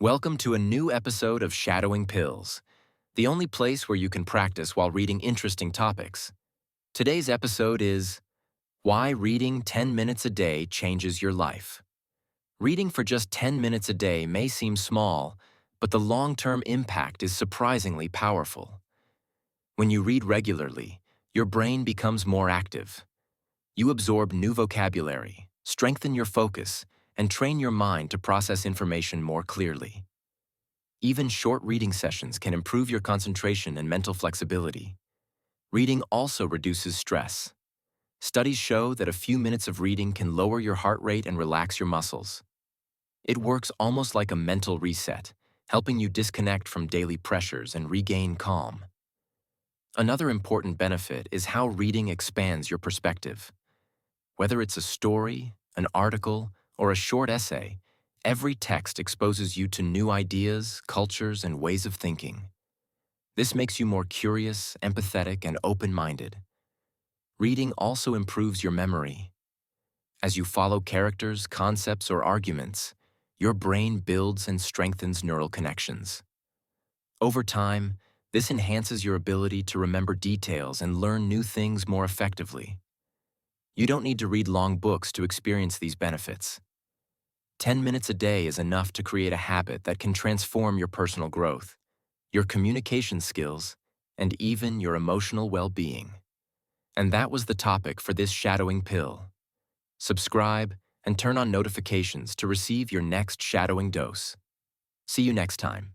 Welcome to a new episode of Shadowing Pills, the only place where you can practice while reading interesting topics. Today's episode is Why Reading 10 Minutes a Day Changes Your Life. Reading for just 10 minutes a day may seem small, but the long-term impact is surprisingly powerful. When you read regularly, your brain becomes more active. You absorb new vocabulary, strengthen your focus, and train your mind to process information more clearly. Even short reading sessions can improve your concentration and mental flexibility. Reading also reduces stress. Studies show that a few minutes of reading can lower your heart rate and relax your muscles. It works almost like a mental reset, helping you disconnect from daily pressures and regain calm. Another important benefit is how reading expands your perspective. Whether it's a story, an article, or a short essay, every text exposes you to new ideas, cultures, and ways of thinking. This makes you more curious, empathetic, and open-minded. Reading also improves your memory. As you follow characters, concepts, or arguments, your brain builds and strengthens neural connections. Over time, this enhances your ability to remember details and learn new things more effectively. You don't need to read long books to experience these benefits. 10 minutes a day is enough to create a habit that can transform your personal growth, your communication skills, and even your emotional well-being. And that was the topic for this shadowing pill. Subscribe and turn on notifications to receive your next shadowing dose. See you next time.